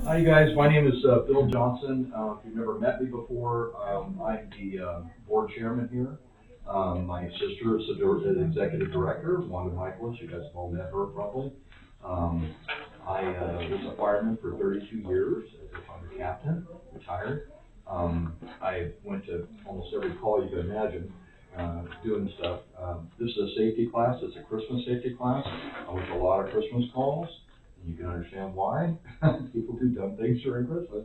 Hi, you guys. My name is Bill Johnson. If you've never met me before, I'm the board chairman here. My sister is the executive director, Wanda Michaelis. You guys have all met her probably. Um, I was a fireman for 32 years as a fire captain, retired. I went to almost every call you can imagine, doing stuff. This is a safety class. It's a Christmas safety class. I went to a lot of Christmas calls. You can understand why people do dumb things during Christmas.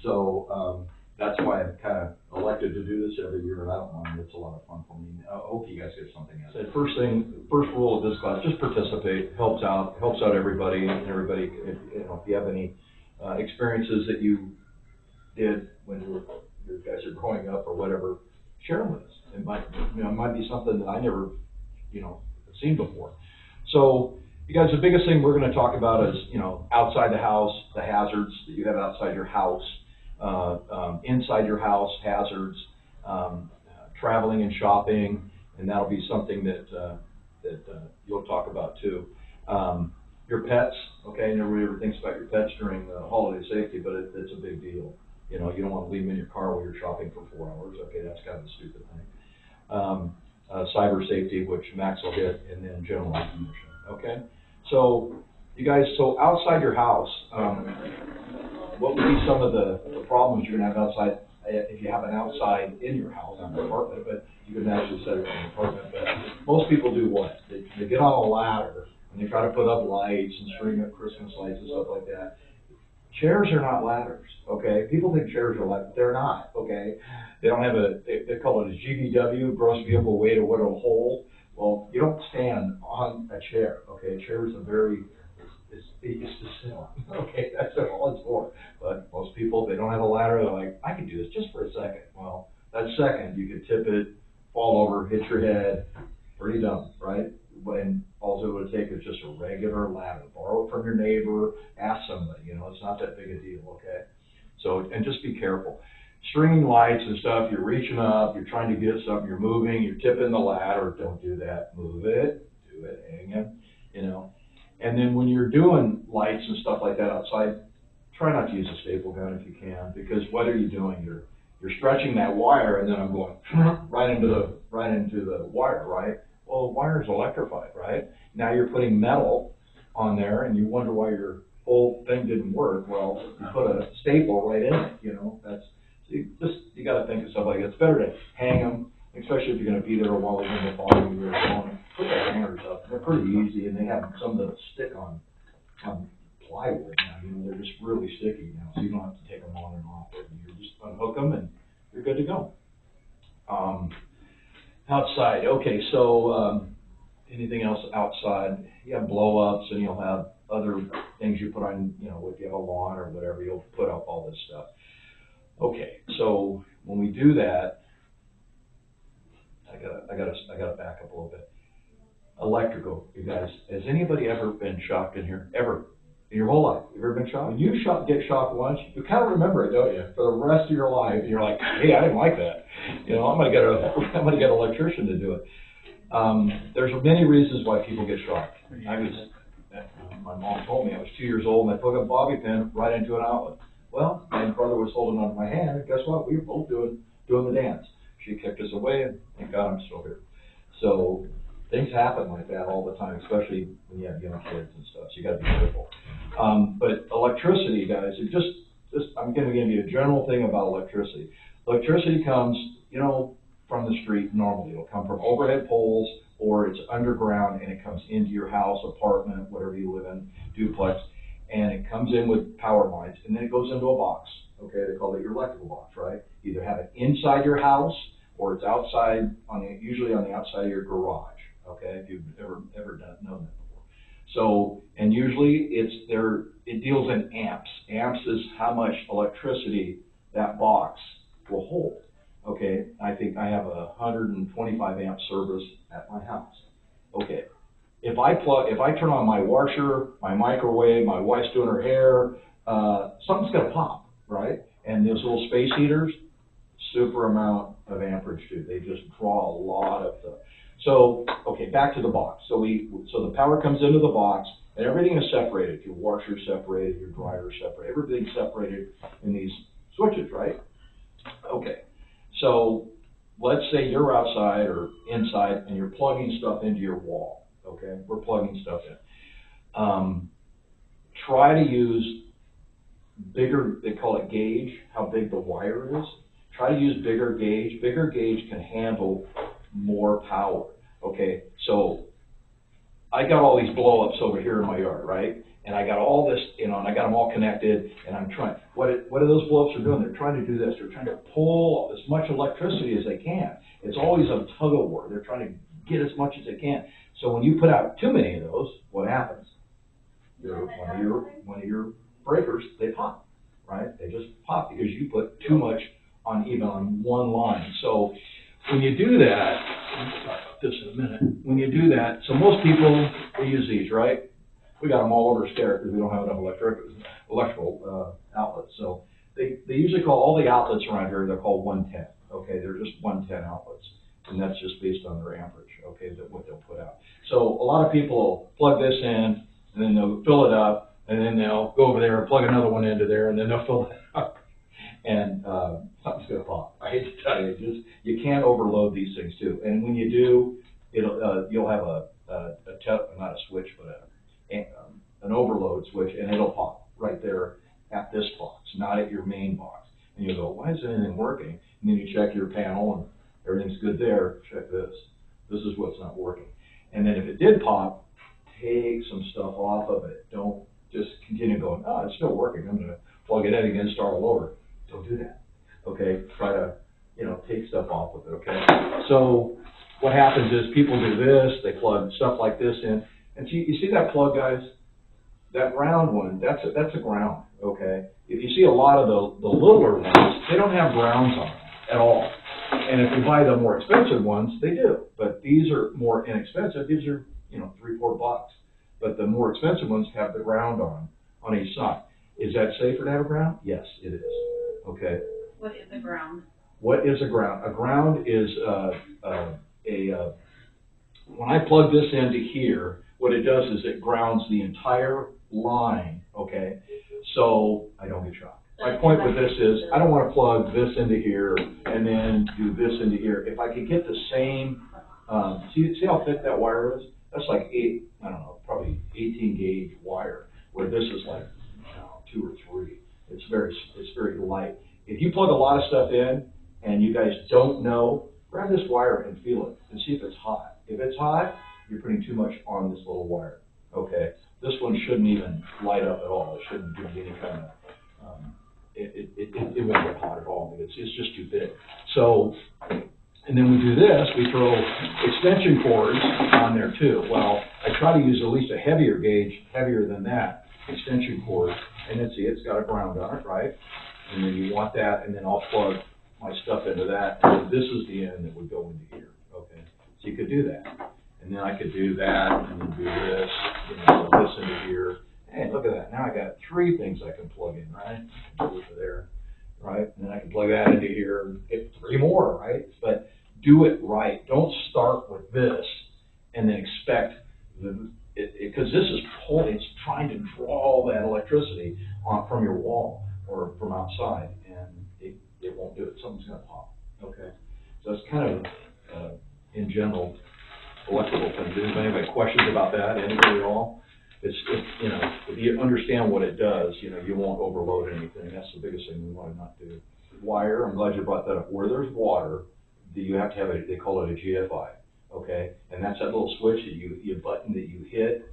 So that's why I've kind of elected to do this every year, and I don't mind. It's a lot of fun for me. I hope you guys get something out of it. First rule of this class: just participate. Helps out everybody. And everybody, if you have any experiences that you did when you guys are growing up or whatever, share them with us. It might be something that I never seen before. So. You guys, the biggest thing we're going to talk about is, outside the house, the hazards that you have outside your house, inside your house, hazards, traveling and shopping, and that'll be something that you'll talk about too. Your pets, okay, nobody ever thinks about your pets during holiday safety, but it's a big deal. You don't want to leave them in your car while you're shopping for 4 hours. Okay, that's kind of a stupid thing. Cyber safety, which Max will hit, and then general information. Okay. So, you guys, outside your house, what would be some of the problems you're going to have outside, if you have an outside in your house, not an apartment, but you can actually set it in an apartment. But most people do what? They get on a ladder, and they try to put up lights and string up Christmas lights and stuff like that. Chairs are not ladders, okay? People think chairs are ladders. They're not, okay? They don't have they call it a GVW, gross vehicle weight, or what it'll hold. Well, you don't stand on a chair, okay? A chair is it's to sit on, okay? That's all it's for. But most people, they don't have a ladder. They're like, I can do this just for a second. Well, that second, you could tip it, fall over, hit your head. Pretty dumb, right? When all it would take is just a regular ladder. Borrow it from your neighbor, ask somebody, it's not that big a deal, okay? So, and just be careful. Stringing lights and stuff, you're reaching up, you're trying to get something, you're moving, you're tipping the ladder. Don't do that. Move it, do it, hang it, And then when you're doing lights and stuff like that outside, try not to use a staple gun if you can, because what are you doing? You're stretching that wire, and then I'm going right into the wire, right? Well, the wire is electrified, right? Now you're putting metal on there, and you wonder why your whole thing didn't work. Well, you put a staple right in it, you got to think of stuff like that. It's better to hang them, especially if you're going to be there while they're going to follow you. Put the hangers up. They're pretty easy, and they have some that stick on plywood now. They're just really sticky now, so you don't have to take them on and off. You just unhook them, and you're good to go. Outside, okay, so anything else outside? You have blow-ups, and you'll have other things you put on, if you have a lawn or whatever, you'll put up all this stuff. Okay, so when we do that, I gotta back up a little bit. Electrical, you guys. Has anybody ever been shocked in here? Ever? In your whole life? You ever been shocked? When you get shocked once, you kind of remember it, don't you? For the rest of your life, and you're like, hey, I didn't like that. I'm gonna get an electrician to do it. There's many reasons why people get shocked. My mom told me I was 2 years old, and I put a bobby pin right into an outlet. Well, my brother was holding onto my hand, and guess what? We were both doing the dance. She kicked us away, and thank God I'm still here. So things happen like that all the time, especially when you have young kids and stuff. So you got to be careful. But electricity, guys, I'm going to give you a general thing about electricity. Electricity comes, from the street normally. It'll come from overhead poles, or it's underground, and it comes into your house, apartment, whatever you live in, duplex. And it comes in with power lines, and then it goes into a box. Okay, they call it your electrical box, right? Either have it inside your house, or it's outside, usually on the outside of your garage. Okay, if you've ever known that before. So, and usually it deals in amps. Amps is how much electricity that box will hold. Okay, I think I have a 125 amp service at my house. Okay. If I turn on my washer, my microwave, my wife's doing her hair, something's gonna pop, right? And those little space heaters, super amount of amperage too. They just draw a lot of the. So, okay, back to the box. So the power comes into the box, And everything is separated. Your washer's separated, your dryer's separated, everything's separated in these switches, right? Okay, so let's say you're outside or inside and you're plugging stuff into your wall, okay? We're plugging stuff in. Try to use bigger, they call it gauge, how big the wire is. Try to use bigger gauge. Bigger gauge can handle more power, okay? So I got all these blow-ups over here in my yard, right? And I got all this, you know, and I got them all connected, and I'm trying, what are those blow-ups are doing? They're trying to do this. They're trying to pull as much electricity as they can. It's always a tug of war. They're trying to get as much as they can. So when you put out too many of those, what happens? One of your breakers, they pop, right? They just pop because you put too much on even on one line. So when you do that, I'll talk about this in a minute. When you do that, so most people, they use these, right? We got them all over stairs because we don't have enough electrical outlets. So they usually call all the outlets around here, they're called 110. Okay, they're just 110 outlets. And that's just based on their amperage, okay, what they'll put out. So a lot of people will plug this in, and then they'll fill it up, and then they'll go over there and plug another one into there, and then they'll fill it up. And something's going to pop. I hate to tell you, you can't overload these things too. And when you do, you'll have not a switch, but an overload switch, and it'll pop right there at this box, not at your main box. And you go, why isn't anything working? And then you check your panel, and everything's good there. Check this. This is what's not working. And then if it did pop, take some stuff off of it. Don't just continue going, oh, it's still working. I'm going to plug it in again, start all over. Don't do that. Okay? Try to, take stuff off of it, okay? So what happens is people do this, they plug stuff like this in. And you see that plug, guys? That round one, that's a ground, okay? If you see a lot of the littler ones, they don't have grounds on them at all. And if you buy the more expensive ones, they do. But these are more inexpensive. These are, $3-4. But the more expensive ones have the ground on each side. Is that safer to have a ground? Yes, it is. Okay. What is a ground? What is a ground? A ground is when I plug this into here, what it does is it grounds the entire line, okay? So I don't get shocked. My point with this is I don't want to plug this into here and then do this into here. If I could get the same, see how thick that wire is? That's like probably 18 gauge wire, where this is like 2 or 3. It's very light. If you plug a lot of stuff in and you guys don't know, grab this wire and feel it and see if it's hot. If it's hot, you're putting too much on this little wire. Okay, this one shouldn't even light up at all. It shouldn't give you any kind of it won't get hot at all. It's just too big. So, and then we do this. We throw extension cords on there too. Well, I try to use at least a heavier gauge, heavier than that extension cord. And then see, it's got a ground on it, right? And then you want that, and then I'll plug my stuff into that. And this is the end that would go into here. Okay, so you could do that. And then I could do that, and then do this, this into here. Hey, look at that. Now I got 3 things I can plug in, right? Over there, right? And then I can plug that into here and get 3 more, right? But do it right. Don't start with this and then expect because this is pulling, it's trying to draw all that electricity from your wall or from outside, and it won't do it. Something's going to pop. Okay? So it's kind of, in general, electrical things. Does anybody have questions about that? Anybody at all? It's if you understand what it does, you won't overload anything. That's the biggest thing we want to not do. Wire, I'm glad you brought that up. Where there's water, you have to have they call it a GFI, okay? And that's that little switch that you button that you hit.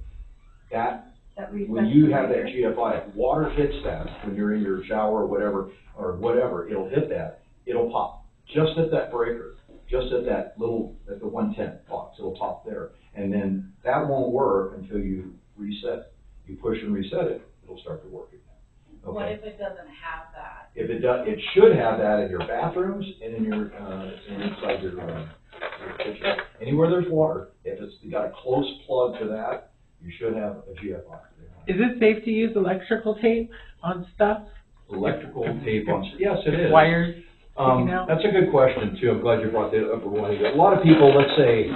That when you have that GFI, if water hits that when you're in your shower or whatever, it'll hit that. It'll pop just at that breaker, just at the 110 box. It'll pop there, and then that won't work until you reset it. You push and reset it, it'll start to work again. Okay. What if it doesn't have that? If it does, it should have that in your bathrooms and in your inside your kitchen. Anywhere there's water, if you got a close plug to that, you should have a GFI. Is it safe to use electrical tape on stuff? Electrical tape on stuff? Yes, it is. Wires? That's a good question too. I'm glad you brought that up. A lot of people, let's say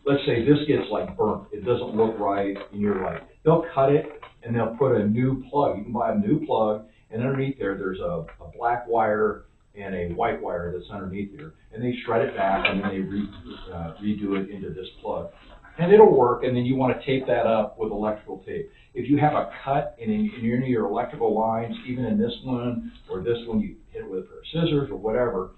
let's say this gets like burnt, it doesn't look right, and you're like, they'll cut it and they'll put a new plug. You can buy a new plug, and underneath there's a black wire and a white wire that's underneath there, and they shred it back, and then they redo it into this plug. And it'll work, and then you want to tape that up with electrical tape. If you have a cut in any of your electrical lines, even in this one or this one, you hit it with a pair of scissors or whatever,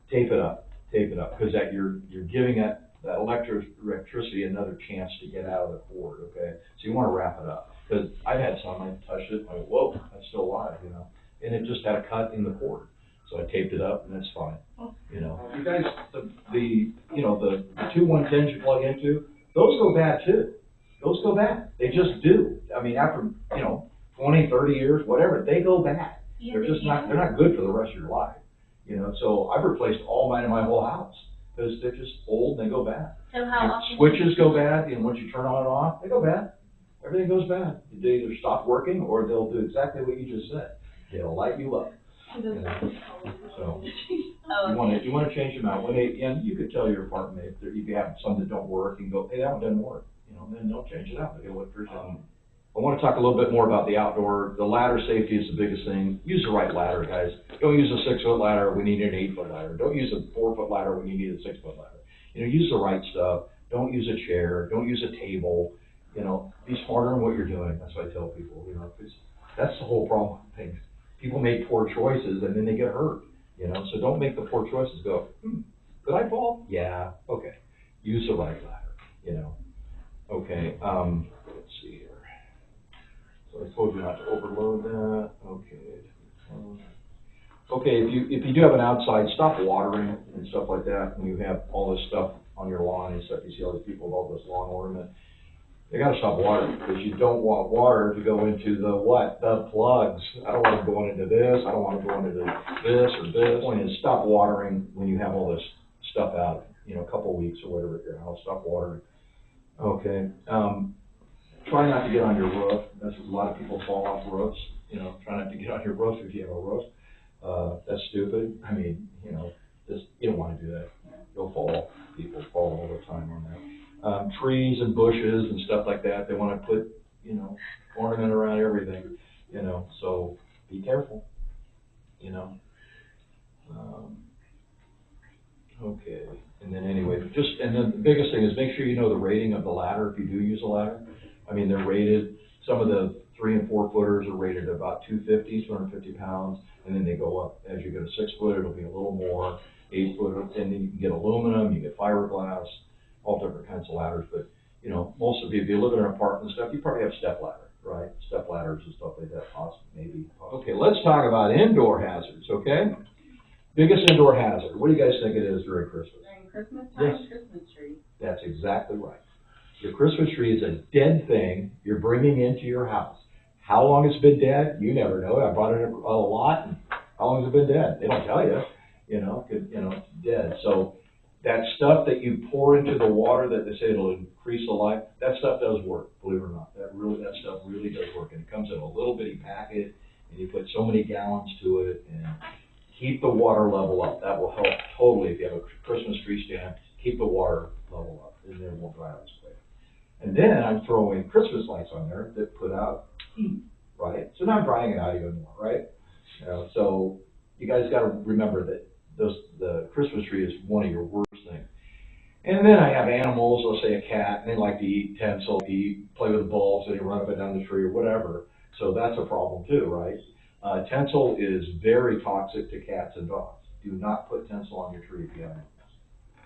tape it up, because that you're giving that electricity another chance to get out of the cord, okay? So you want to wrap it up, because I've had some, I touched it, I went, whoa, that's still alive, you know? And it just had a cut in the cord, so I taped it up, and that's fine, you know? You guys, the 2 110s you plug into, those go bad too. Those go bad. They just do. I mean, after, 20, 30 years, whatever, they go bad. They're just not, they're not good for the rest of your life, you know? So I've replaced all mine in my whole house, because they're just old and they go bad. So how often? Switches go bad, and once you turn on and off, they go bad. Everything goes bad. They either stop working, or they'll do exactly what you just said. They'll light you up. You know? So, you wanna change them out. And you could tell your apartment, if you have some that don't work, you can go, hey, that one doesn't work, then they'll change it out. They'll look for something. I wanna talk a little bit more about the outdoor. The ladder safety is the biggest thing. Use the right ladder, guys. Don't use a 6-foot ladder when you need an 8-foot ladder. Don't use a 4-foot ladder when you need a 6-foot ladder. Use the right stuff. Don't use a chair. Don't use a table. Be smarter in what you're doing. That's what I tell people, because that's the whole problem with things. People make poor choices and then they get hurt, so don't make the poor choices. Go, could I fall? Yeah, okay. Use the right ladder, Okay, let's see here. So I told you not to overload that, okay. Okay, if you do have an outside, stop watering and stuff like that when you have all this stuff on your lawn and stuff. You see all these people with all this lawn ornament. They gotta stop watering, because you don't want water to go into the what? The plugs. I don't want it going into this, I don't want it going into this or this. The point is, stop watering when you have all this stuff out, a couple weeks or whatever at your house. Stop watering. Okay, try not to get on your roof. That's a lot of people fall off roofs. Try not to get on your roof if you have a roof. That's stupid. I mean, just, you don't want to do that. You'll fall. People fall all the time on that. Trees and bushes and stuff like that, they want to put, ornament around everything, so be careful, Okay, and then anyway, and then the biggest thing is make sure you know the rating of the ladder if you do use a ladder. I mean, they're rated, some of the 3 and 4 footers are rated at about 250 pounds, and then they go up. As you go to 6 foot, it'll be a little more, 8 foot, and then you can get aluminum, you get fiberglass, all different kinds of ladders. But, most of you, if you live in an apartment and stuff, you probably have step ladder, right? Step ladders and stuff like that, possibly, maybe. Okay, let's talk about indoor hazards, okay? Biggest indoor hazard. What do you guys think it is during Christmas? During Christmas time, Yes. Christmas tree. That's exactly right. Your Christmas tree is a dead thing you're bringing into your house. How long it's been dead, you never know. I brought it a lot, and how long has it been dead? They don't tell you, it's dead. So that stuff that you pour into the water that they say it'll increase the life, that stuff does work, believe it or not. That stuff really does work. And it comes in a little bitty packet, and you put so many gallons to it, and keep the water level up. That will help totally if you have a Christmas tree stand. Keep the water level up, and then it won't dry out as quick. And then I'm throwing Christmas lights on there that put out heat, right? So now I'm drying it out even more, right? So you guys got to remember that the Christmas tree is one of your worst things. And then I have animals, let's say a cat, and they like to eat tinsel, play with the bulbs, and they run up and down the tree or whatever. So that's a problem too, right? Tinsel is very toxic to cats and dogs. Do not put tinsel on your tree if you have animals.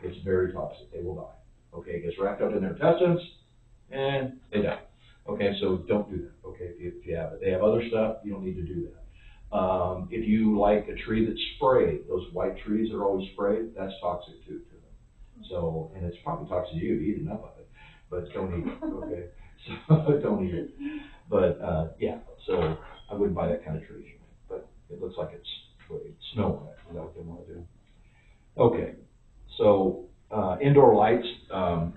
It's very toxic. They will die. Okay, it gets wrapped up in their intestines, and they die. Okay, so don't do that. Okay, if you have it. They have other stuff, you don't need to do that. If you like a tree that's sprayed, those white trees that are always sprayed, that's toxic too to them. So, and it's probably toxic to you, eat enough of it, but don't eat it, okay? So, don't eat it. But, yeah, so I wouldn't buy that kind of tree, but it looks like it's snow on it. Is that what they want to do? Okay, so, indoor lights,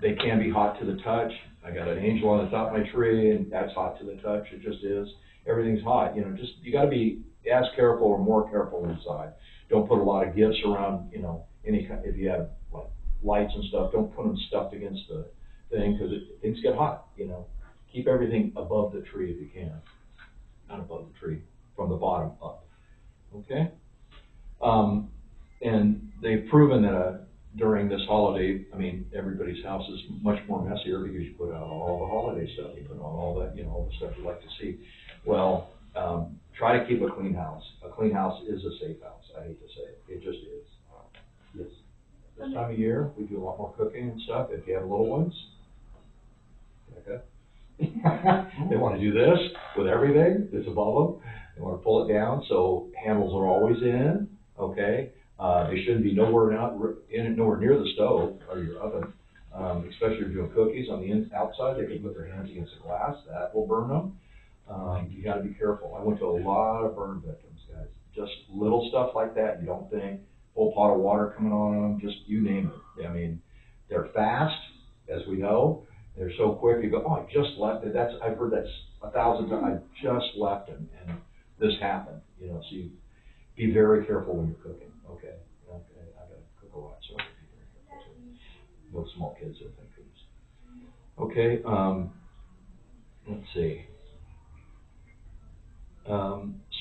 they can be hot to the touch. I got an angel on the top of my tree, and that's hot to the touch. It just is. Everything's hot. You got to be as careful or more careful inside. Don't put a lot of gifts around. Any kind. If you have like lights and stuff, don't put them stuffed against the thing, cause things get hot, you know. Keep everything above the tree if you can, not above the tree, from the bottom up, okay? And they've proven that, during this holiday, I mean, everybody's house is much more messier because you put out all the holiday stuff, you put on all that, you know, all the stuff you like to see. Well, try to keep a clean house. A clean house is a safe house, I hate to say it, it just is. Yes. This time of year, we do a lot more cooking and stuff, if you have little ones. Okay. They wanna do this with everything that's above them, they wanna pull it down, so handles are always in, okay? They shouldn't be nowhere near the stove or your oven, especially if you're doing cookies on the outside, they can put their hands against the glass, that will burn them. You gotta be careful. I went to a lot of burn victims, guys, just little stuff like that, you don't think, full pot of water coming on them, just you name it. I mean, they're fast, as we know, they're so quick, you go, oh, I just left it, I've heard that 1,000 times, I just left it, and this happened, you know, so you be very careful when you're cooking, okay? Okay, I gotta cook a lot, so I have to be very careful too. No small kids that think cookies. Okay, let's see.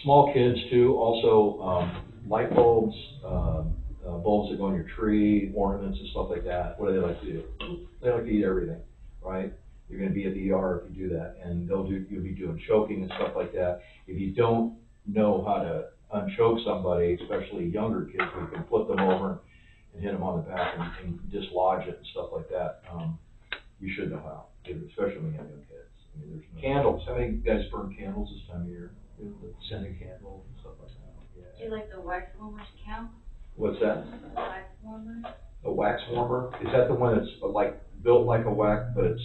Small kids too, also, light bulbs, bulbs that go on your tree, ornaments and stuff like that, what do they like to do? They like to eat everything, right? You're gonna be at the ER if you do that, and you'll be doing choking and stuff like that. If you don't know how to unchoke somebody, especially younger kids, you can flip them over and hit them on the back and dislodge it and stuff like that. You should know how, especially when you have young kids. I mean, there's candles. How many guys burn candles this time of year? Scented candles and stuff like that. Do you like the wax warmers count? What's that? Wax warmers? A wax warmer? Is that the one that's like built like a wax, but it's,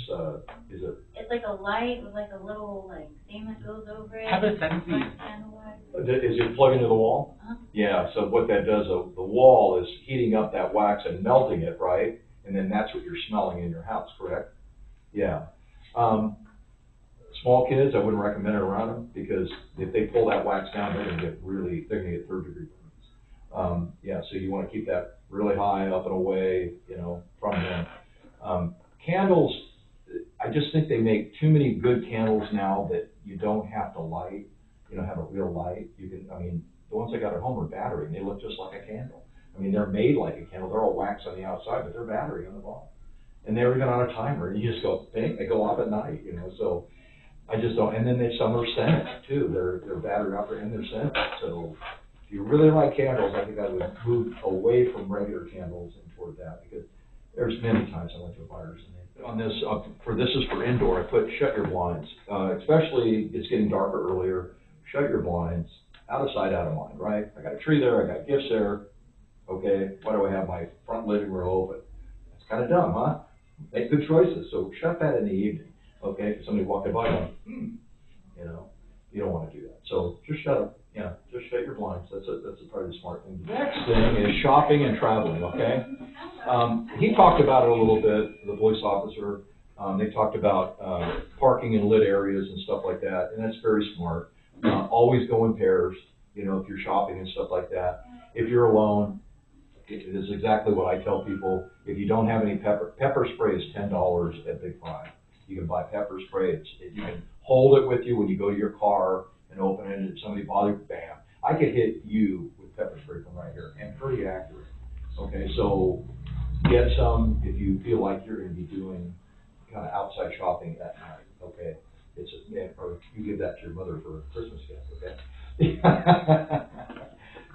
is it? It's like a light with like a little like thing that goes over it. Have a sense. Like candle wax. Is it plugged into the wall? Uh-huh. Yeah, so what that does, the wall is heating up that wax and melting it, right? And then that's what you're smelling in your house, correct? Yeah. Small kids, I wouldn't recommend it around them, because if they pull that wax down, they're gonna get 3rd-degree burns. Yeah, so you wanna keep that really high, up and away, you know, from them. Candles, I just think they make too many good candles now that you don't have to light, you know, have a real light. You can, I mean, the ones I got at home are battery, and they look just like a candle. I mean, they're made like a candle, they're all wax on the outside, but they're battery on the bottom. And they're even on a timer, and you just go, bang, they go off at night, you know, so I just don't, and then some are scented too, they're battery operated and they're scented. So if you really like candles, I think I would move away from regular candles and toward that, because there's many times I went to a buyer's and on this, this is for indoor, I put shut your blinds, especially it's getting darker earlier, shut your blinds, out of sight, out of mind, right? I got a tree there, I got gifts there, okay, why do I have my front living room open? That's kind of dumb, huh? Make good choices, so shut that in the evening, okay? If somebody walking by going, you know, you don't want to do that. So just shut up, just shut your blinds. That's probably the smart thing. The next thing is shopping and traveling, okay? He talked about it a little bit, the police officer. They talked about parking in lit areas and stuff like that, and that's very smart. Always go in pairs, you know, if you're shopping and stuff like that. If you're alone, it is exactly what I tell people. If you don't have any pepper spray is $10 at Big Five. You can buy pepper spray. You can hold it with you when you go to your car and open it, and if somebody bothers you, bam. I could hit you with pepper spray from right here, and pretty accurate. Okay, so get some if you feel like you're going to be doing kind of outside shopping at night. Okay, or you give that to your mother for a Christmas gift. Okay.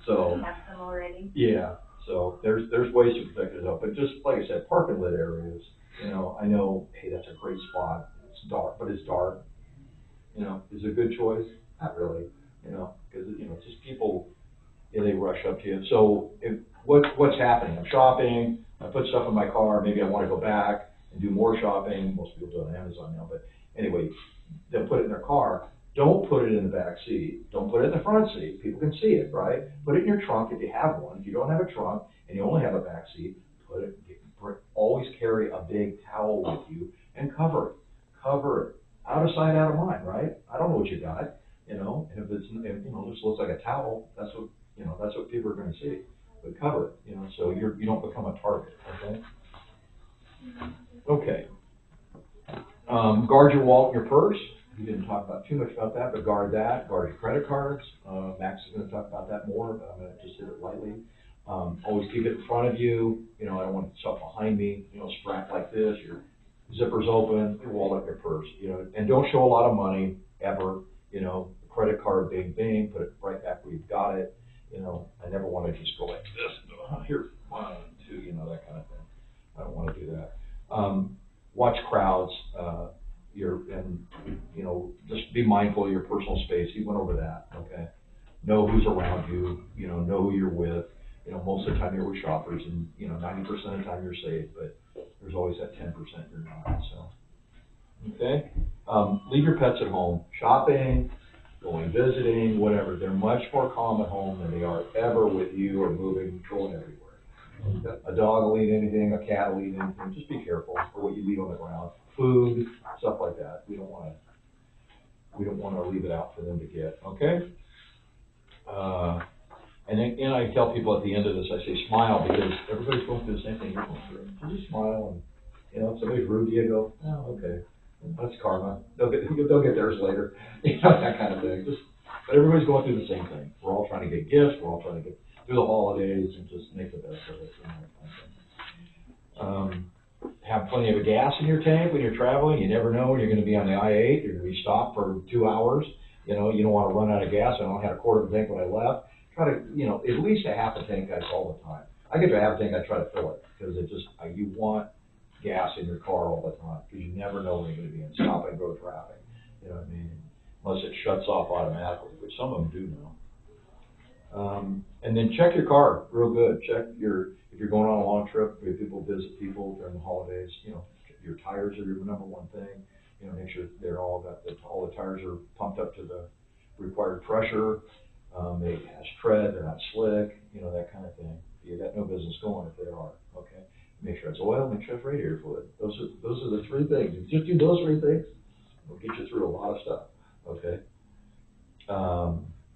So. Have some already. Yeah. So there's ways to protect yourself, but just like I said, park in lit areas. You know, I know, hey, that's a great spot. It's dark, but it's dark. You know, is it a good choice? Not really. You know, because it's just people, they rush up to you. So what's happening? I'm shopping. I put stuff in my car. Maybe I want to go back and do more shopping. Most people do it on Amazon now, but anyway, they'll put it in their car. Don't put it in the back seat. Don't put it in the front seat. People can see it, right? Put it in your trunk if you have one. If you don't have a trunk and you only have a back seat, always carry a big towel with you and cover it. Cover it. Out of sight, out of mind, right? I don't know what you got, and if it's, just looks like a towel, that's what people are going to see. But cover it, so you don't become a target, okay? Okay. Guard your wallet and your purse. We didn't talk about too much about that, but guard that. Guard your credit cards. Max is gonna talk about that more, but I'm gonna just hit it lightly. Always keep it in front of you. You know, I don't want stuff behind me, you know, strapped like this, your zipper's open, your wallet, your purse, you know, and don't show a lot of money ever, you know, credit card, bing, bing, put it right back where you've got it. You know, I never wanna just go like this, here, 1, 2, you know, that kind of thing. I don't wanna do that. Watch crowds, and, you know, just be mindful of your personal space. He went over that, okay? Know who's around you, you know who you're with. You know, most of the time you're with shoppers and, you know, 90% of the time you're safe, but there's always that 10% you're not, so. Okay? Leave your pets at home. Shopping, going visiting, whatever. They're much more calm at home than they are ever with you or moving, going everywhere. A dog will eat anything, a cat will eat anything. Just be careful for what you leave on the ground. Food, stuff like that. We don't wanna leave it out for them to get, okay? And then, I tell people at the end of this, I say smile, because everybody's going through the same thing you're going through. So just smile, and, you know, if somebody's rude to you, go, oh, okay, that's karma. They'll get theirs later. You know, that kind of thing. But everybody's going through the same thing. We're all trying to get gifts, we're all trying to get through the holidays and just make the best of it. You know, have plenty of gas in your tank when you're traveling. You never know when you're gonna be on the I-8, you're gonna be stopped for 2 hours. You know, you don't wanna run out of gas. I only had a quarter of a tank when I left. Try to, you know, at least a half a tank, guys, all the time. I get to a half a tank, I try to fill it, because you want gas in your car all the time, because you never know when you're gonna be in stop and go traffic. You know what I mean? Unless it shuts off automatically, which some of them do now. And then check your car real good. If you're going on a long trip, if people visit people during the holidays, you know, your tires are your number one thing. You know, make sure all the tires are pumped up to the required pressure. They has tread, they're not slick, you know, that kind of thing. You got no business going if they are, okay? Make sure it's oil, make sure it's radiator fluid. Those are the 3 things. If you just do those 3 things, it'll get you through a lot of stuff, okay?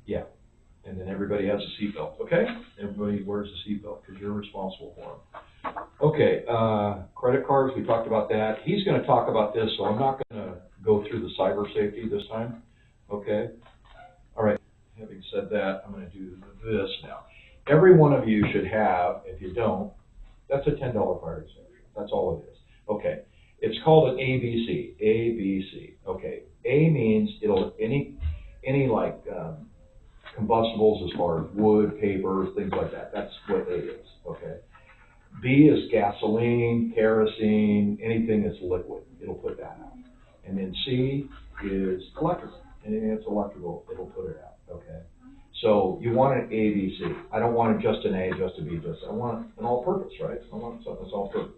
Yeah. And then everybody has a seatbelt, okay? Everybody wears a seatbelt, because you're responsible for them. Okay, credit cards, we talked about that. He's gonna talk about this, so I'm not gonna go through the cyber safety this time, okay? All right, having said that, I'm gonna do this now. Every one of you should have, if you don't, that's a $10 fire extinguisher. That's all it is. Okay, it's called an ABC, ABC, okay. A means any like, combustibles as far as wood, paper, things like that. That's what A is, okay? B is gasoline, kerosene, anything that's liquid, it'll put that out. And then C is electrical. Anything that's electrical, it'll put it out, okay? So you want an ABC. I don't want it just an A, just a B, I want an all-purpose, right? I want something that's all-purpose.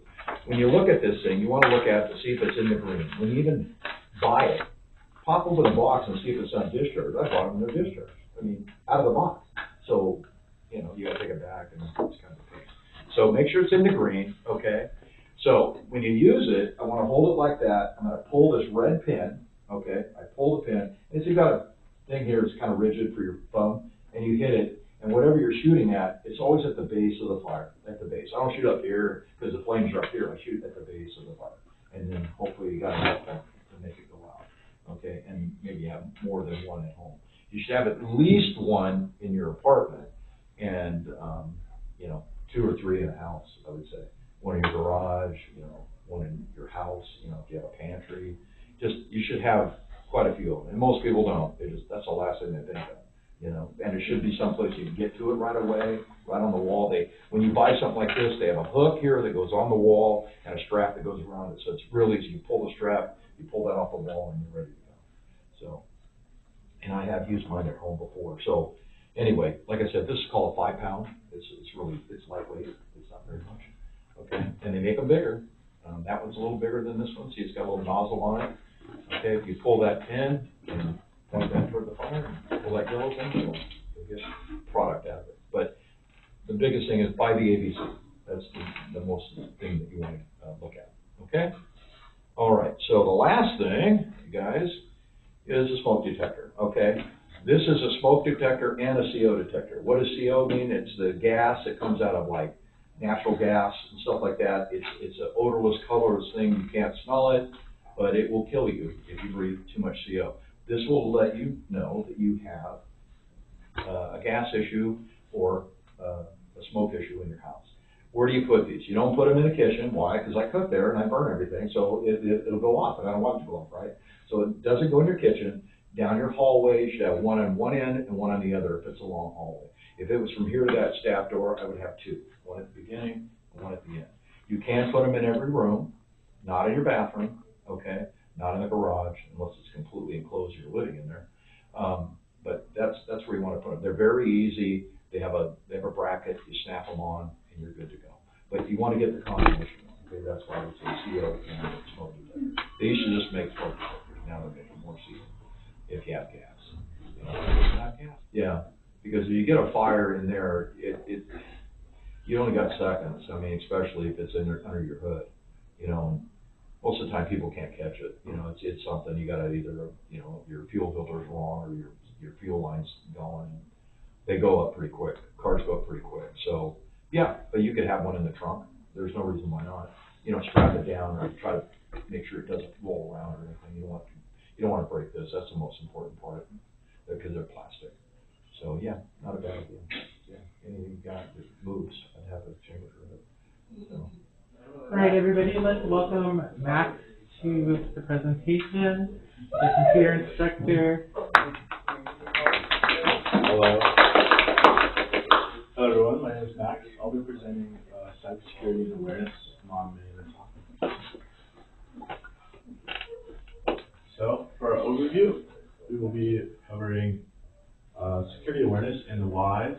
When you look at this thing, you want to look at it to see if it's in the green. When you even buy it, pop open the box and see if it's on discharge. I bought them, they're discharged. I mean, out of the box. So, you know, you gotta take it back, and it's kind of a pain. So make sure it's in the green, okay? So when you use it, I wanna hold it like that. I'm gonna pull this red pin, okay? I pull the pin, and so you've got a thing here that's kind of rigid for your thumb, and you hit it, and whatever you're shooting at, it's always at the base of the fire, at the base. I don't shoot up here, because the flames are up here. I shoot at the base of the fire. And then hopefully you got enough to make it go out, okay? And maybe have more than one at home. You should have at least one in your apartment, and, you know, 2 or 3 in a house, I would say. One in your garage, you know, one in your house, you know, if you have a pantry. You should have quite a few of them, and most people don't. That's the last thing they think of, you know. And it should be someplace you can get to it right away, right on the wall. When you buy something like this, they have a hook here that goes on the wall, and a strap that goes around it, so it's really easy. You pull the strap, you pull that off the wall, and you're ready to go. So. And I have used mine at home before. So anyway, like I said, this is called a 5-pound. It's lightweight. It's not very much. Okay, and they make them bigger. That one's a little bigger than this one. See, it's got a little nozzle on it. Okay, if you pull that pin and point that toward the fire, and pull that yellow thing, you'll get product out of it. But the biggest thing is buy the ABC. That's the most thing that you want to look at. Okay. All right. So the last thing, you guys, is a smoke detector, okay? This is a smoke detector and a CO detector. What does CO mean? It's the gas that comes out of, like, natural gas and stuff like that. It's an odorless, colorless thing. You can't smell it, but it will kill you if you breathe too much CO. This will let you know that you have a gas issue or a smoke issue in your house. Where do you put these? You don't put them in the kitchen. Why? Because I cook there and I burn everything, so it'll go off, and I don't want it to go off, right? So it doesn't go in your kitchen. Down your hallway, you should have one on one end and one on the other if it's a long hallway. If it was from here to that staff door, I would have two, one at the beginning and one at the end. You can put them in every room, not in your bathroom, okay? Not in the garage, unless it's completely enclosed, you're living in there. But that's where you want to put them. They're very easy. They have a bracket. You snap them on, and you're good to go. But you want to get the combination one. Okay, that's why I would say CO and smoke detector. They used to just make smoke detectors. Now they're making more CO if you have gas. You know, yeah, because if you get a fire in there, you only got seconds. I mean, especially if it's under your hood. You know, most of the time people can't catch it. You know, it's something you got to either, you know, your fuel filter's wrong or your fuel line's going. They go up pretty quick. Cars go up pretty quick. So yeah, but you could have one in the trunk. There's no reason why not. You know, strap it down or try to make sure it doesn't roll around or anything. You don't want to break this. That's the most important part because they're plastic. So yeah, not a bad idea. Yeah, anything you got that moves, I'd have a chamber for it. So. All right, everybody, let's welcome Max to the presentation, the computer instructor. Hello. Hello everyone, my name is Max. I'll be presenting cybersecurity and awareness among many other topics. So, for our overview, we will be covering security awareness and the whys,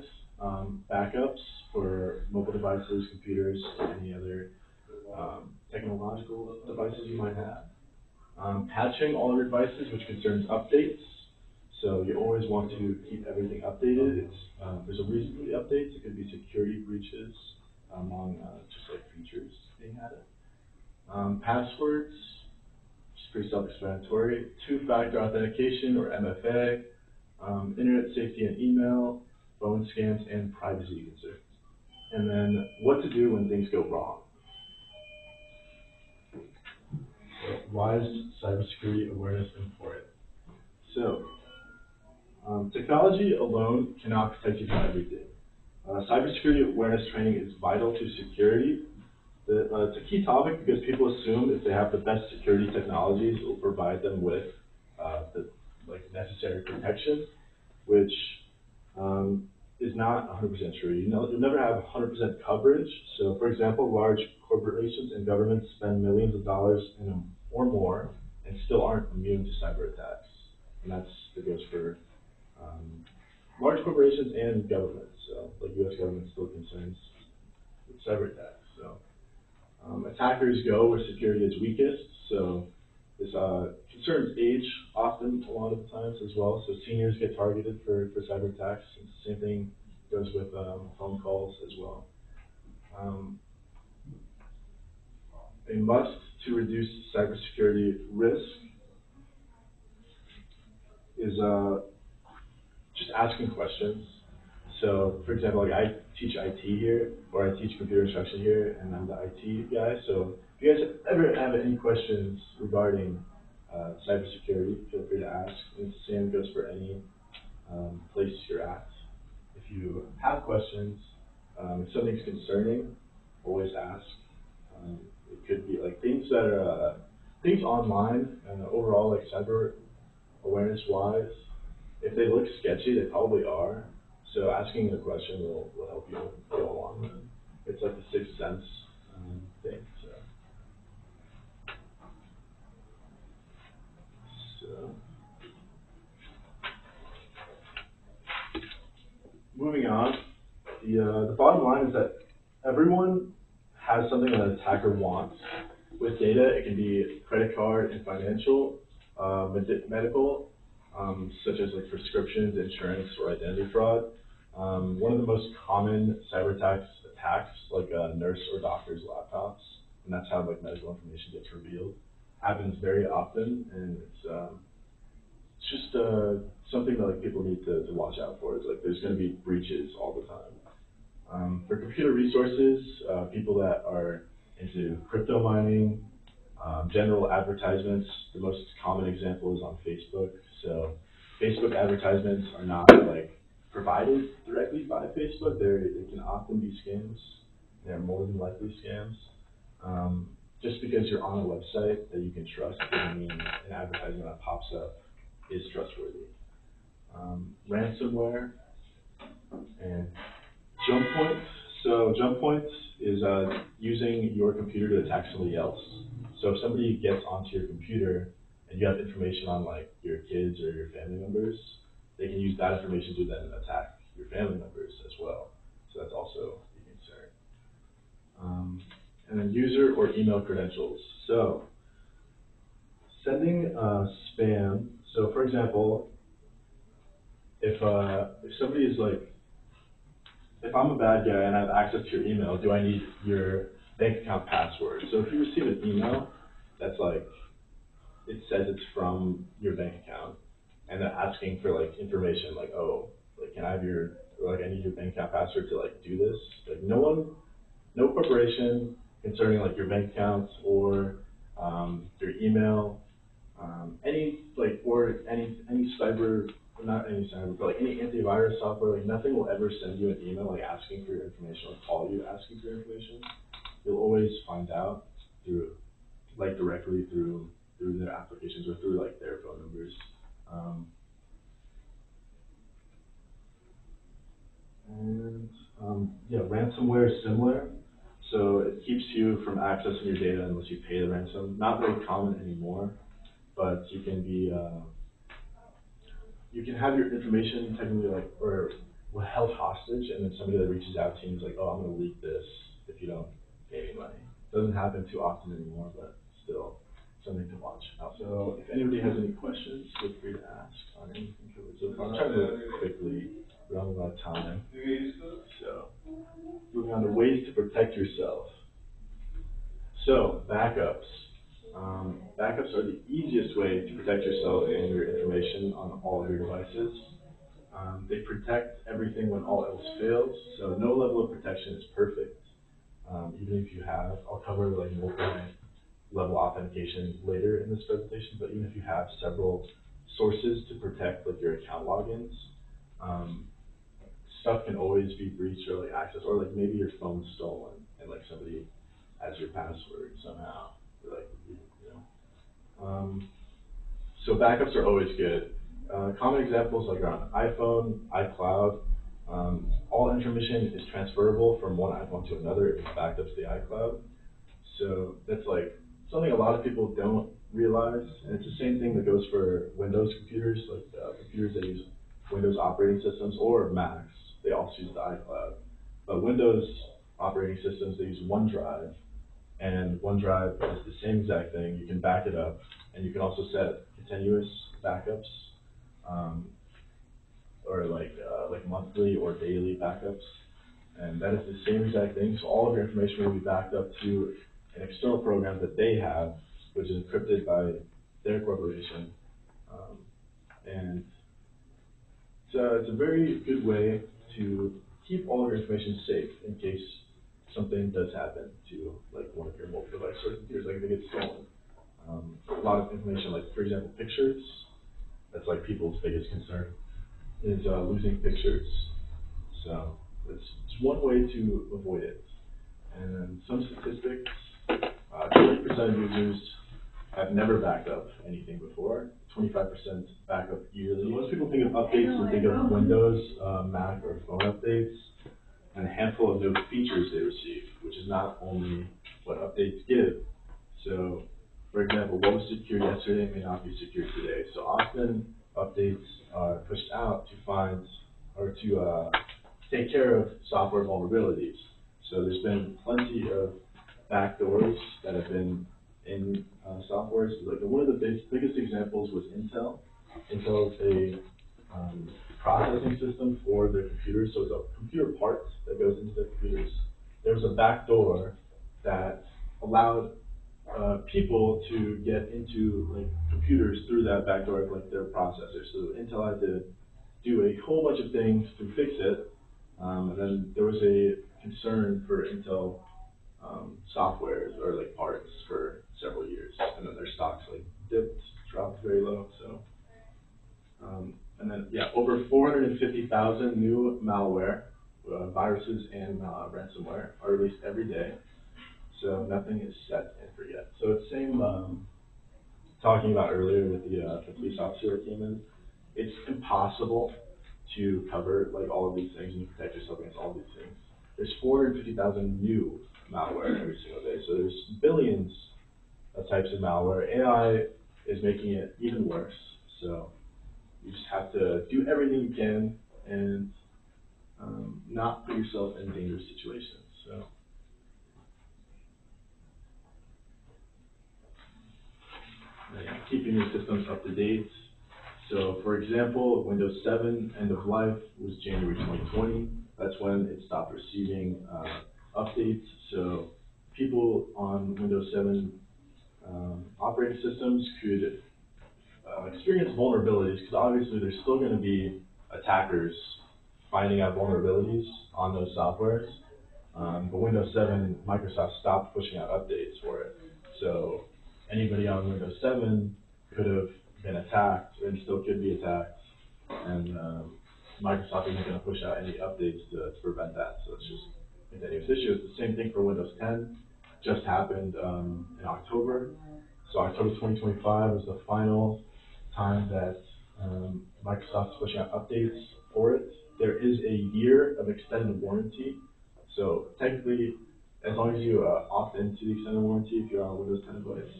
backups for mobile devices, computers, and any other technological devices you might have. Patching all of your devices, which concerns updates. So you always want to keep everything updated. There's a reason for the updates. It could be security breaches among just like features being added. Passwords, just pretty self-explanatory. Two-factor authentication or MFA, internet safety and email, phone scams, and privacy concerns. And then what to do when things go wrong. So why is cybersecurity awareness important? So, technology alone cannot protect you from everything. Cybersecurity awareness training is vital to security. It's a key topic because people assume if they have the best security technologies, it will provide them with the necessary protection, which is not 100% true. You'll never have 100% coverage. So, for example, large corporations and governments spend millions of dollars or more and still aren't immune to cyber attacks. And that goes for large corporations and governments. So, like U.S. government still concerns with cyber attacks. So, attackers go where security is weakest. So, this concerns age often a lot of the times as well. So, seniors get targeted for cyber attacks. And the same thing goes with phone calls as well. A must to reduce cybersecurity risk is just asking questions. So, for example, like I teach IT here, or I teach computer instruction here, and I'm the IT guy. So, if you guys ever have any questions regarding cybersecurity, feel free to ask. And the same goes for any place you're at. If you have questions, if something's concerning, always ask. It could be like things that are things online, overall, like cyber awareness wise. If they look sketchy, they probably are. So asking the question will help you go along. It's like the sixth sense thing. So moving on, the bottom line is that everyone has something that an attacker wants. With data, it can be credit card and financial, medical, such as like prescriptions, insurance, or identity fraud. One of the most common cyber attacks like a nurse or doctor's laptops, and that's how like medical information gets revealed. Happens very often, and it's just something that like people need to watch out for. It's like there's going to be breaches all the time. For computer resources, people that are into crypto mining, general advertisements, the most common example is on Facebook. So Facebook advertisements are not like provided directly by Facebook. They can often be scams. They're more than likely scams. Just because you're on a website that you can trust doesn't mean an advertisement that pops up is trustworthy. Ransomware and jump points. So jump points is using your computer to attack somebody else. So if somebody gets onto your computer and you have information on like your kids or your family members, they can use that information to then attack your family members as well. So that's also a concern. And then user or email credentials. So sending spam. So for example, if somebody is like, if I'm a bad guy and I have access to your email, do I need your bank account password? So if you receive an email that's like, it says it's from your bank account, and they're asking for like information, like, oh, like can I have your, or like I need your bank account password to like do this? Like no corporation concerning like your bank accounts or your email, any like or any cyber, not any cyber, but like any antivirus software, like nothing will ever send you an email like asking for your information or call you asking for your information. You'll always find out through like directly through their applications or through like their phone numbers. Yeah, ransomware is similar. So it keeps you from accessing your data unless you pay the ransom. Not very common anymore, but you can be you can have your information technically like or held hostage, and then somebody that reaches out to you is like, oh, I'm going to leak this if you don't pay me money. Doesn't happen too often anymore, but still something to watch out. So if anybody has any questions, feel free to ask on anything covered. So I'll try to move quickly. We don't have a lot of time. So moving on to ways to protect yourself. So backups. Backups are the easiest way to protect yourself and your information on all of your devices. They protect everything when all else fails, so no level of protection is perfect. Even if you have, I'll cover like multi-level authentication later in this presentation, but even if you have several sources to protect like your account logins, stuff can always be breached or like accessed, or like maybe your phone's stolen and like somebody has your password somehow, or like you know. So backups are always good. Common examples like on iPhone, iCloud, all information is transferable from one iPhone to another if it's backed up to the iCloud. So that's like something a lot of people don't realize, and it's the same thing that goes for Windows computers, like computers that use Windows operating systems or Macs. They also use the iCloud. But Windows operating systems, they use OneDrive, and OneDrive is the same exact thing. You can back it up, and you can also set continuous backups, or like monthly or daily backups, and that is the same exact thing. So all of your information will be backed up to an external program that they have, which is encrypted by their corporation, and so it's a very good way to keep all of your information safe in case something does happen to like one of your mobile devices or computers, like if it gets stolen. A lot of information, like for example, pictures. That's like people's biggest concern is losing pictures. So it's one way to avoid it. And then some statistics: 20% of users have never backed up anything before. 25% back up yearly. Most people think of updates and think of Windows, Mac, or phone updates, and a handful of new features they receive, which is not only what updates give. So, for example, what was secure yesterday may not be secure today. So often updates are pushed out to find or to take care of software vulnerabilities. So there's been plenty of backdoors that have been in software. So like one of the biggest examples was Intel. Intel is a processing system for their computers, so it's a computer part that goes into their computers. There was a backdoor that allowed people to get into like computers through that backdoor, like their processor. So Intel had to do a whole bunch of things to fix it, And then there was a concern for Intel software or like parts for several years, and then their stocks like dipped, dropped very low. So, and then yeah, over 450,000 new malware, viruses, and ransomware are released every day. So nothing is set and forget. So it's same talking about earlier with the police officer that came in. It's impossible to cover like all of these things and protect yourself against all of these things. There's 450,000 new malware every single day. So there's billions of types of malware. AI is making it even worse. So you just have to do everything you can and not put yourself in dangerous situations. So. Yeah, keeping your systems up to date. So, for example, Windows 7 end of life was January 2020. That's when it stopped receiving updates. So, people on Windows 7 operating systems could experience vulnerabilities because obviously there's still going to be attackers finding out vulnerabilities on those softwares. But Windows 7, Microsoft stopped pushing out updates for it. So anybody on Windows 7 could have been attacked and still could be attacked. And Microsoft isn't going to push out any updates to prevent that. So it's just a continuous issue. It's the same thing for Windows 10. Just happened in October. So October 2025 was the final time that Microsoft's pushing out updates for it. There is a year of extended warranty. So technically, as long as you opt into the extended warranty, if you're on a Windows 10 device,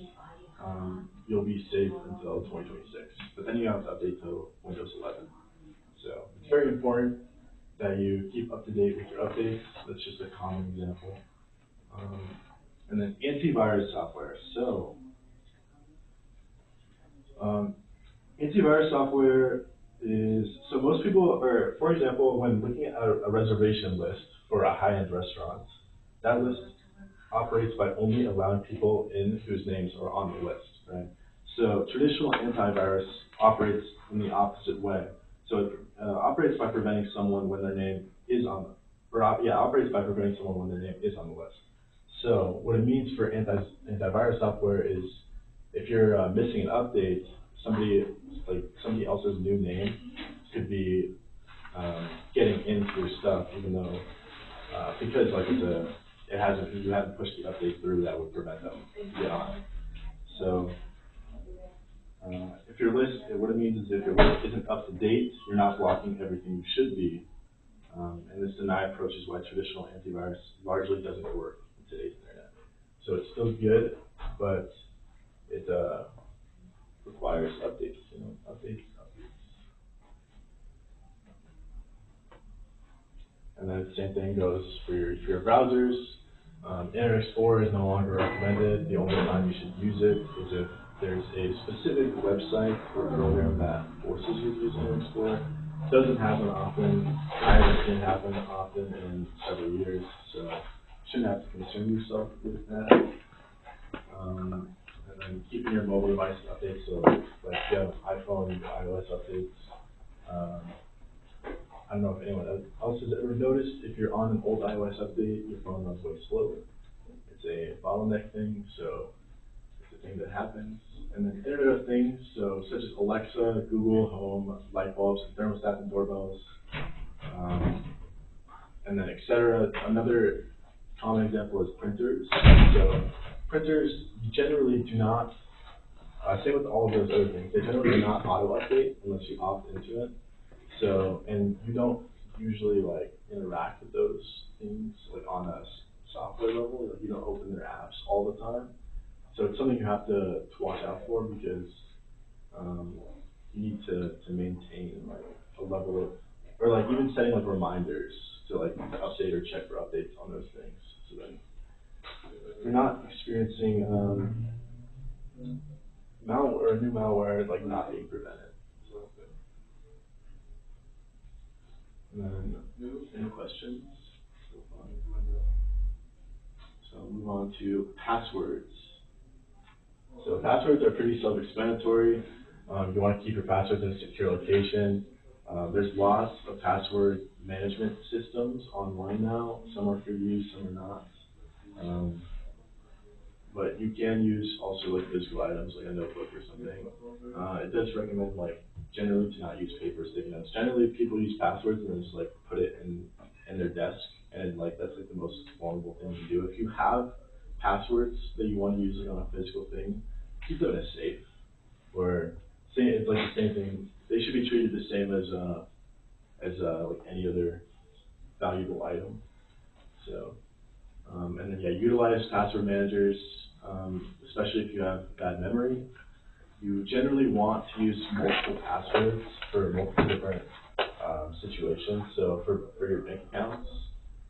you'll be safe until 2026. But then you have to update to Windows 11. So it's very important that you keep up to date with your updates. That's just a common example. And then antivirus software. So antivirus software is, so most people are, for example, when looking at a reservation list for a high-end restaurant, that list operates by only allowing people in whose names are on the list, right? So traditional antivirus operates in the opposite way. So it operates by preventing someone when their name is on the, operates by preventing someone when their name is on the list. So what it means for antivirus software is if you're missing an update, somebody else's new name could be getting into your stuff, even though because like you haven't pushed the update through that would prevent them to get on. So if your list, what it means is if your list isn't up to date, you're not blocking everything you should be. And this deny approach is why traditional antivirus largely doesn't work in today's internet. So it's still good, but it requires updates, updates. And then the same thing goes for your browsers. Internet Explorer is no longer recommended. The only time you should use it is if there's a specific website or program that forces you to use Internet Explorer. It doesn't happen often. I haven't seen it happen often in several years, so you shouldn't have to concern yourself with that. And then keeping your mobile device updates, so like if you have iPhone, iOS updates. I don't know if anyone else has ever noticed, if you're on an old iOS update, your phone runs way slower. It's a bottleneck thing, so it's a thing that happens. And then Internet of Things, so such as Alexa, Google Home, light bulbs, and thermostats and doorbells, and then etc. Another common example is printers. So printers generally do not, same with all of those other things, they generally do not auto-update unless you opt into it. So, and you don't usually like interact with those things like on a software level, like you don't open their apps all the time. So it's something you have to watch out for because you need to maintain like a level of, or like even setting like reminders to like update or check for updates on those things. So then you're not experiencing malware or new malware like not being prevented. And then, any questions? So I'll move on to passwords. So passwords are pretty self-explanatory. You want to keep your passwords in a secure location. There's lots of password management systems online now. Some are for use, some are not. But you can use also like physical items, like a notebook or something. It does recommend like generally to not use paper sticky notes. Generally, people use passwords and then just like put it in their desk, and like that's like the most vulnerable thing to do. If you have passwords that you want to use like on a physical thing, keep them in a safe. Or it's like the same thing. They should be treated the same as like any other valuable item. So, and then yeah, utilize password managers, especially if you have bad memory. You generally want to use multiple passwords for multiple different situations. So for your bank accounts,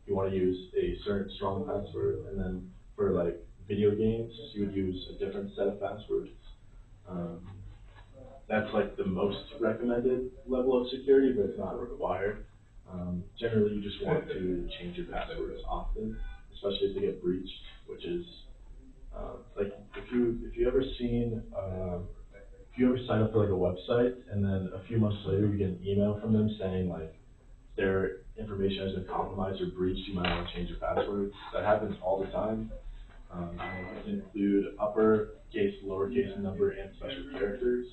you want to use a certain strong password, and then for like video games, you would use a different set of passwords. Um, that's like the most recommended level of security, but it's not required. Generally, you just want to change your passwords often, especially if they get breached, which is like if you ever seen if you ever sign up for like a website and then a few months later you get an email from them saying like their information has been compromised or breached, you might want to change your password. That happens all the time. It can include uppercase, lowercase number, and special characters.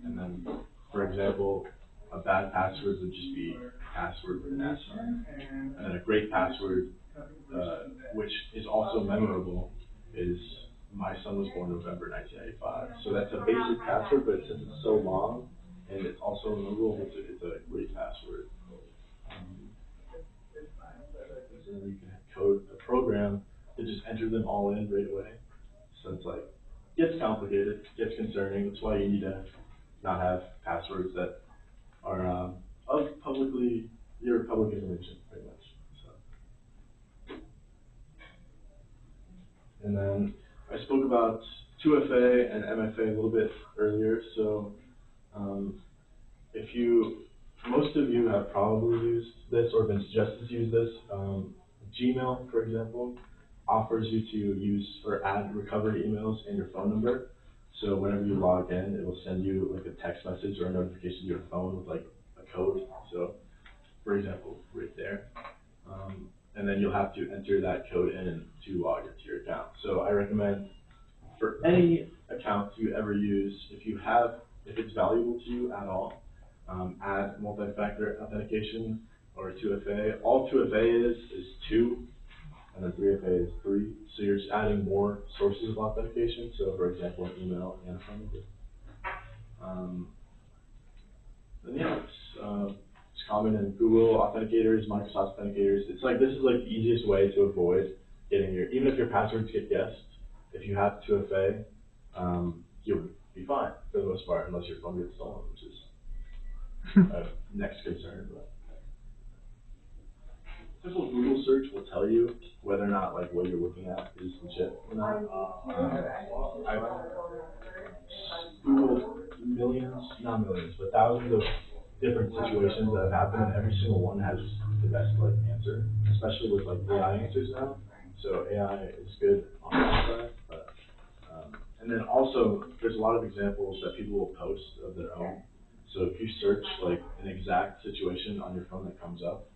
And then, for example, a bad password would just be password with an S on it. And then a great password, which is also memorable, is my son was born November 1995. So that's a basic password, but since it's so long and it's also memorable, it's a great password. And then you can code a program to just enter them all in right away. So it's like, gets complicated, gets concerning. That's why you need to not have passwords that are of your public information, pretty much. So, and then I spoke about 2FA and MFA a little bit earlier. So, most of you have probably used this or been suggested to use this. Gmail, for example, offers you to use or add recovery emails in your phone number. So whenever you log in, it will send you like a text message or a notification to your phone with like a code. So, for example, right there. And then you'll have to enter that code in to log into your account. So I recommend for any account you ever use, if it's valuable to you at all, add multi-factor authentication or 2FA. All 2FA is 2, and then 3FA is 3. So you're just adding more sources of authentication. So for example, an email and a phone number. And yeah, it's common in Google authenticators, Microsoft authenticators. It's like, this is like the easiest way to avoid getting even if your passwords get guessed, if you have 2FA, you'll be fine for the most part, unless your phone gets stolen, which is next concern. But simple Google search will tell you whether or not like what you're looking at is legit or not. I've Googled not millions, but thousands of different situations that have happened, and every single one has the best like answer, especially with like AI answers now. So AI is good on that side, but and then also there's a lot of examples that people will post of their own. So if you search like an exact situation on your phone that comes up,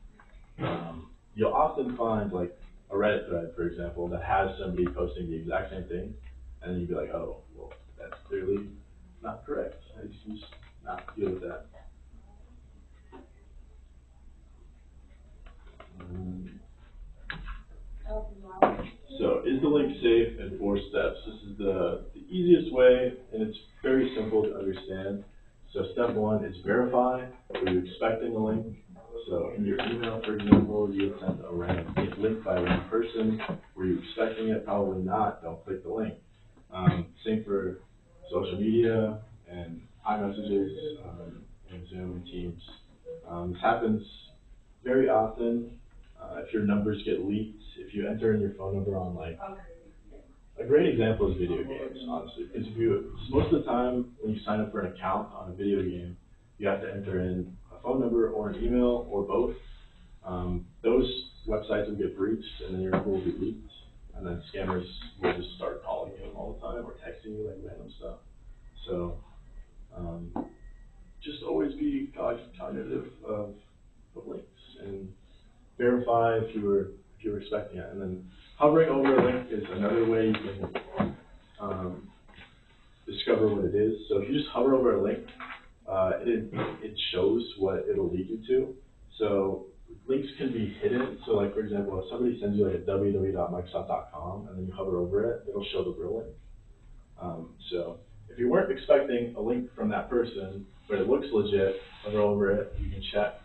you'll often find like a Reddit thread, for example, that has somebody posting the exact same thing, and then you'd be like, oh, well, that's clearly not correct. I just not deal with that. So, is the link safe in 4 steps? This is the easiest way, and it's very simple to understand. So, step 1 is verify. Were you expecting a link? So, in your email, for example, you would send a random link by a random person. Were you expecting it? Probably not. Don't click the link. Same for social media and iMessages and Zoom and Teams. This happens very often. If your numbers get leaked, if you enter in your phone number on like, a great example is video games, honestly, because most of the time when you sign up for an account on a video game, you have to enter in a phone number or an email or both. Those websites will get breached and then your number will be leaked, and then scammers will just start calling you all the time or texting you like random stuff. So, just always be cognizant representative of links and verify if you were expecting it. And then hovering over a link is another way you can discover what it is. So if you just hover over a link, it shows what it'll lead you to. So links can be hidden. So like, for example, if somebody sends you like a www.microsoft.com and then you hover over it, it'll show the real link. So if you weren't expecting a link from that person, but it looks legit, hover over it, you can check.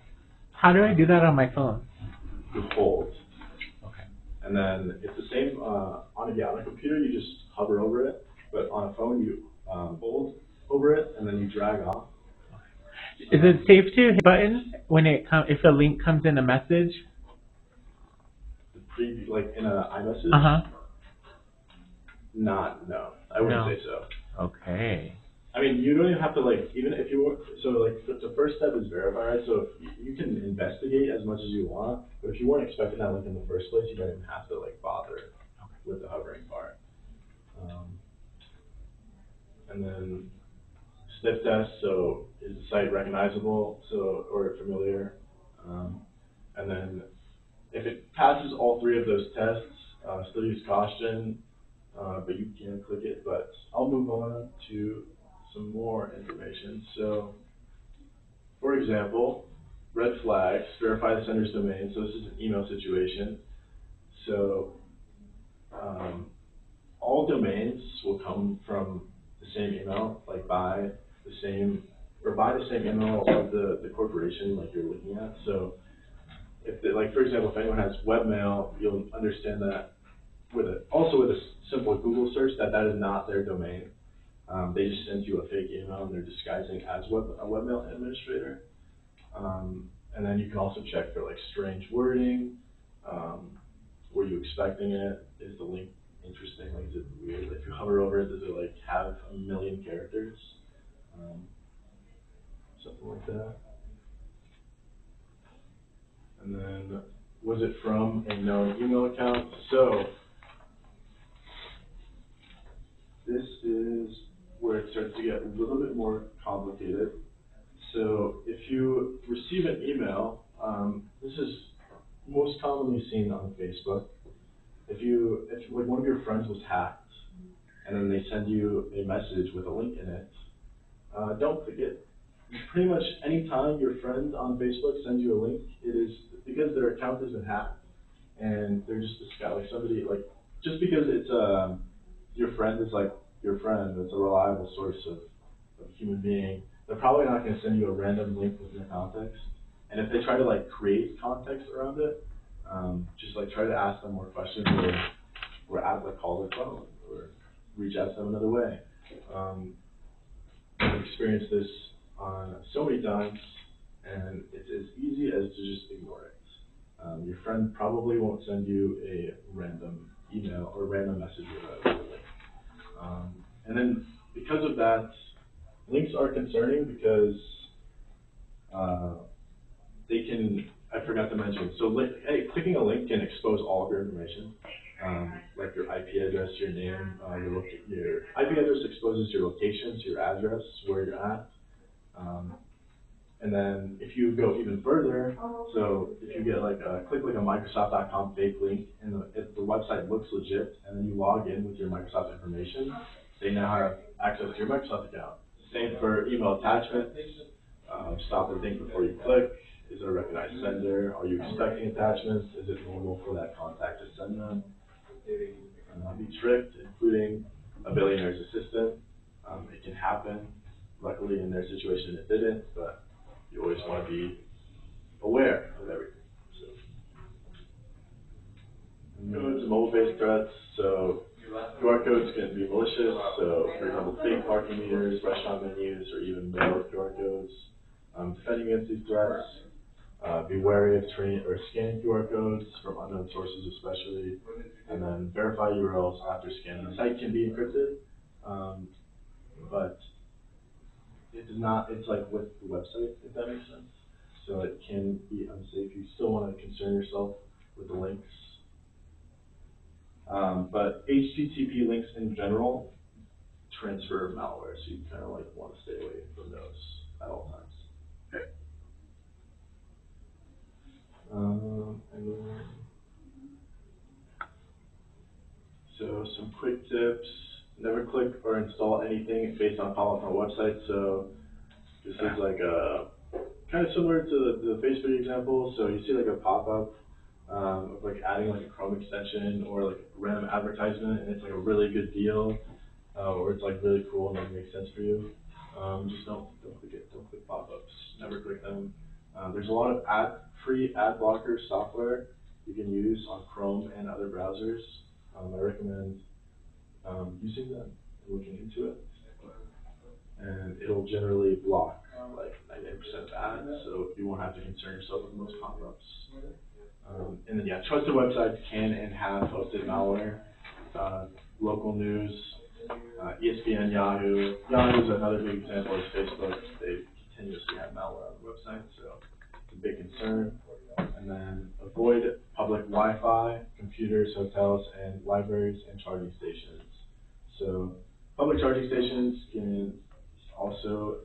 How do I do that on my phone? You hold. Okay. And then it's the same on a computer, you just hover over it, but on a phone you hold over it and then you drag off. Is it safe to hit button when if a link comes in a message? The preview, like in a iMessage? Uh-huh. No, I wouldn't say so. Okay. I mean, you don't even have to even if you were, so like the first step is verify, right? So if you can investigate as much as you want, but if you weren't expecting that link in the first place, you don't even have to bother with the hovering part. And then sniff test, so is the site recognizable, or familiar? And then if it passes all three of those tests, still use caution, but you can click it. But I'll move on to some more information. So, for example, red flags, verify the sender's domain. So this is an email situation. So all domains will come from the same email, by the same email of the corporation you're looking at. So if for example, if anyone has webmail, you'll understand that with a simple Google search that is not their domain. They just send you a fake email and they're disguising as a webmail administrator. And then you can also check for strange wording. Were you expecting it? Is the link interesting? Is it weird? If you hover over it, does it have 1 million characters? Something like that. And then, was it from a known email account? So this is where it starts to get a little bit more complicated. So if you receive an email, this is most commonly seen on Facebook. If one of your friends was hacked, and then they send you a message with a link in it, don't click it. Pretty much any time your friend on Facebook sends you a link, it is because their account has been hacked, and they're just this guy, just because it's your friend is your friend, it's a reliable source of a human being. They're probably not going to send you a random link with no context. And if they try to create context around it, just try to ask them more questions, or call their phone, or reach out to them another way. I've experienced this so many times, and it's as easy as to just ignore it. Your friend probably won't send you a random email or random message with a link. And then because of that, links are concerning because they can, I forgot to mention, so clicking a link can expose all of your information, like your IP address, your name, your IP address exposes your location, so your address, where you're at. And then if you go even further, so if you get click a Microsoft.com fake link, and if the website looks legit, and then you log in with your Microsoft information, they now have access to your Microsoft account. Same for email attachments. Stop and think before you click. Is it a recognized sender? Are you expecting attachments? Is it normal for that contact to send them? Be tricked, including a billionaire's assistant. It can happen. Luckily, in their situation, it didn't, but you always want to be aware of everything. So, go into mobile-based threats. So, QR codes can be malicious. So, for example, fake parking meters, restaurant menus, or even mail QR codes. Defending against these threats, be wary of scanning QR codes from unknown sources, especially, and then verify URLs after scanning. The site can be encrypted, but it does not. It's with the website, if that makes sense. So it can be unsafe. You still want to concern yourself with the links. But HTTP links in general transfer malware, so you kind of want to stay away from those at all times. tips, never click or install anything based on pop-up on a website. So this is like kind of similar to the Facebook example. So you see like a pop-up of like adding like a Chrome extension or like a random advertisement, and it's like a really good deal, or it's like really cool and like makes sense for you. Just don't click it. Don't click pop-ups. Never click them. There's a lot of free ad blocker software you can use on Chrome and other browsers. I recommend using them and looking into it. And it'll generally block like 99% of ads, so you won't have to concern yourself with most pop-ups. And then yeah, trusted websites can and have hosted malware. Local news, ESPN, Yahoo. Yahoo is another big example is Facebook. They continuously have malware on the website, so it's a big concern. And then avoid public Wi-Fi, computers, hotels, and libraries and charging stations. So public charging stations can also,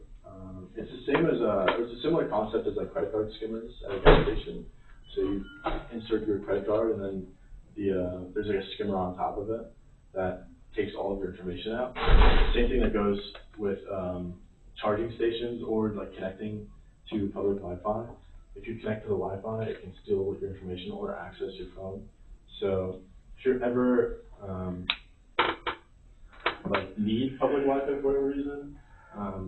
it's the same as it's a similar concept as like credit card skimmers at a gas station. So you insert your credit card, and then there's like a skimmer on top of it that takes all of your information out. Same thing that goes with charging stations or like connecting to public Wi-Fi. If you connect to the Wi-Fi, it can steal your information or access your phone. So if you're ever like need public Wi-Fi for whatever reason,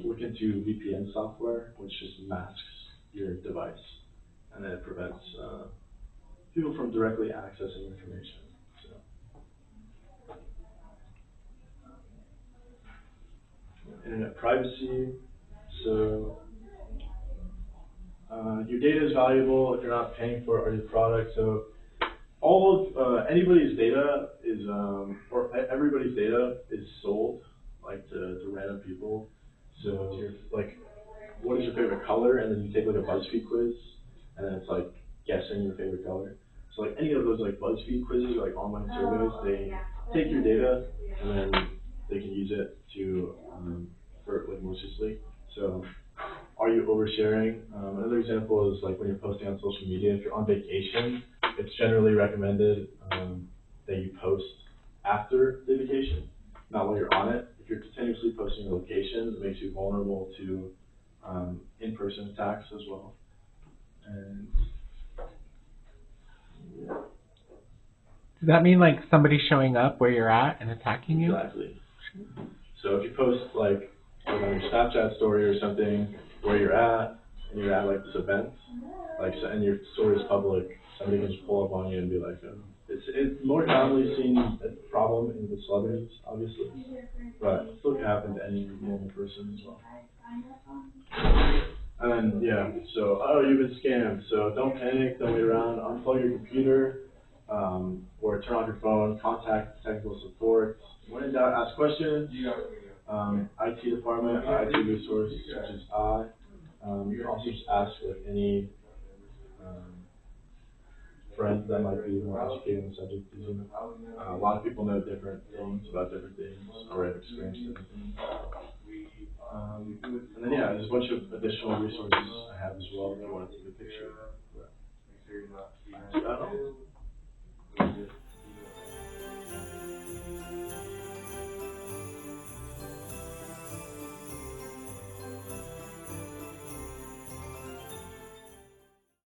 look into VPN software, which just masks your device, and then it prevents people from directly accessing information. So, internet privacy. So, your data is valuable if you're not paying for your product. So, all of anybody's data is, or everybody's data is sold, like to random people. So, like, what is your favorite color? And then you take like a BuzzFeed quiz, and then it's like guessing your favorite color. So like any of those like BuzzFeed quizzes or like online surveys, they take your data and then they can use it to for like maliciously. So are you oversharing? Another example is like when you're posting on social media. If you're on vacation, it's generally recommended that you post after the vacation, not while you're on it. If you're continuously posting your location, it makes you vulnerable to in-person attacks as well. And yeah. Does that mean like somebody showing up where you're at and attacking you? Exactly. So if you post like on your Snapchat story or something where you're at, and you're at like this event, like so, and your story is public, somebody can just pull up on you and be like, it's more commonly seen a problem in the celebrities, obviously, but it still can happen to any normal person as well. And then yeah, so you've been scammed, so don't panic, don't wait around, unplug your computer, or turn off your phone, contact technical support. When in doubt, ask questions. IT department, IT resource, such as you can also just ask like any friends that might be more educated on the subject as you. A lot of people know different things about different things, or have experienced different things. And then yeah, there's a bunch of additional resources I have as well if you want to take a picture. But, I don't know.